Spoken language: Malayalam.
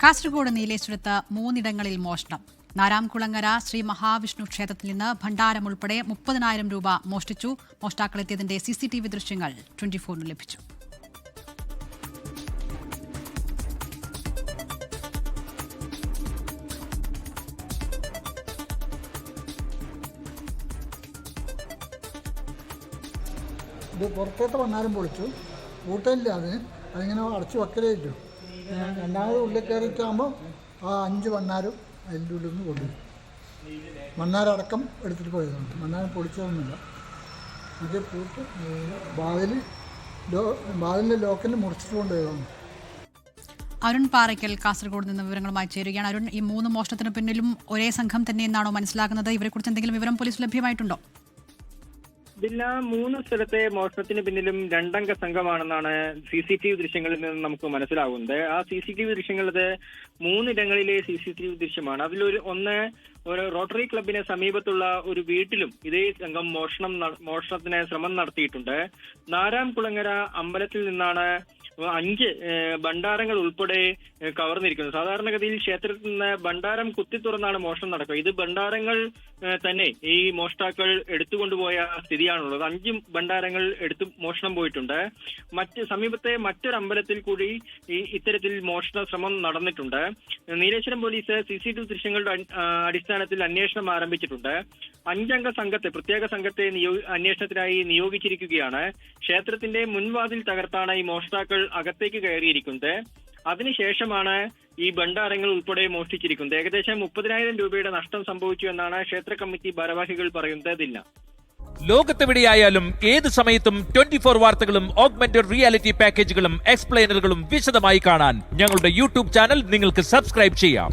കാസർഗോഡ് നീലേശ്വരത്ത് 3 ഇടങ്ങളിൽ മോഷണം. നാരാംകുളങ്ങര ശ്രീ മഹാവിഷ്ണു ക്ഷേത്രത്തിൽ നിന്ന് ഭണ്ഡാരം ഉൾപ്പെടെ 30,000 രൂപ മോഷ്ടിച്ചു. മോഷ്ടാക്കളെത്തിയതിന്റെ CCTV ദൃശ്യങ്ങൾ 24 ലഭിച്ചു. ഇത് പുറത്തോട്ട് ഭണ്ഡാരം പൊളിച്ചു, കൂട്ടമില്ല, അതിങ്ങനെ അടച്ചു വെക്കലേ ഇല്ലു. രണ്ടാമത് ഉള്ളിൽ കയറിയിട്ടാകുമ്പോൾ ആ 5 ഭണ്ഡാരം അതിൻ്റെ ഉള്ളിൽ നിന്ന് കൊണ്ടുപോയി. ഭണ്ഡാരടക്കം എടുത്തിട്ട് പോയതാണ്. ഭണ്ഡാരം പൊളിച്ചതൊന്നുമില്ല. ഇത് പൂട്ട് വാതിലിൻ്റെ ലോക്കിന് മുറിച്ചിട്ട് കൊണ്ടുപോയതാണ്. അരുൺ പാറയ്ക്കൽ കാസർഗോഡ് നിന്ന് വിവരങ്ങളുമായി ചേരുകയാണ്. അരുൺ, ഈ 3 മോഷണത്തിന് പിന്നിലും ഒരേ സംഘം തന്നെയെന്നാണോ മനസ്സിലാക്കുന്നത്? ഇവരെക്കുറിച്ച് എന്തെങ്കിലും വിവരം പോലീസ് ലഭ്യമായിട്ടുണ്ടോ? ഇതില്ല, 3 സ്ഥലത്തെ മോഷണത്തിന് പിന്നിലും 2 അംഗ സംഘമാണെന്നാണ് CCTV ദൃശ്യങ്ങളിൽ നിന്ന് നമുക്ക് മനസ്സിലാകുന്നത്. ആ CCTV ദൃശ്യങ്ങളത് 3 ഇടങ്ങളിലെ CCTV ദൃശ്യമാണ്. അതിലൊരു ഒരു റോട്ടറി ക്ലബിന് സമീപത്തുള്ള ഒരു വീട്ടിലും ഇതേ സംഘം മോഷണത്തിന് ശ്രമം നടത്തിയിട്ടുണ്ട്. നാരാംകുളങ്ങര അമ്പലത്തിൽ നിന്നാണ് 5 ഭണ്ഡാരങ്ങൾ ഉൾപ്പെടെ കവർന്നിരിക്കുന്നത്. സാധാരണഗതിയിൽ ക്ഷേത്രത്തിൽ നിന്ന് ഭണ്ഡാരം കുത്തി തുറന്നാണ് മോഷണം നടക്കുക. ഇത് ഭണ്ഡാരങ്ങൾ തന്നെ ഈ മോഷ്ടാക്കൾ എടുത്തുകൊണ്ടുപോയ സ്ഥിതിയാണുള്ളത്. 5 ഭണ്ഡാരങ്ങൾ എടുത്തു മോഷണം പോയിട്ടുണ്ട്. സമീപത്തെ മറ്റൊരു അമ്പലത്തിൽ കൂടി ഇത്തരത്തിൽ മോഷണ ശ്രമം നടന്നിട്ടുണ്ട്. നീലേശ്വരം പോലീസ് CCTV ദൃശ്യങ്ങളുടെ അടിസ്ഥാനത്തിൽ അന്വേഷണം ആരംഭിച്ചിട്ടുണ്ട്. 5 അംഗ പ്രത്യേക സംഘത്തെ അന്വേഷണത്തിനായി നിയോഗിച്ചിരിക്കുകയാണ്. ക്ഷേത്രത്തിന്റെ മുൻവാതിൽ തകർത്താണ് ഈ മോഷ്ടാക്കൾ അകത്തേക്ക് കയറിയിരിക്കുന്നത്. അതിനുശേഷമാണ് ഈ ഭണ്ഡാരങ്ങൾ ഉൾപ്പെടെ മോഷ്ടിച്ചിരിക്കുന്നത്. ഏകദേശം 30,000 രൂപയുടെ നഷ്ടം സംഭവിച്ചു എന്നാണ് ക്ഷേത്ര കമ്മിറ്റി ഭാരവാഹികൾ പറയുന്നതില്ല. ലോകത്തെവിടെയായാലും ഏത് സമയത്തും 24 വാർത്തകളും ഓഗ്മെന്റഡ് റിയാലിറ്റി പാക്കേജുകളും എക്സ്പ്ലെയിനറുകളും വിശദമായി കാണാൻ ഞങ്ങളുടെ YouTube ചാനൽ നിങ്ങൾക്ക് സബ്സ്ക്രൈബ് ചെയ്യാം.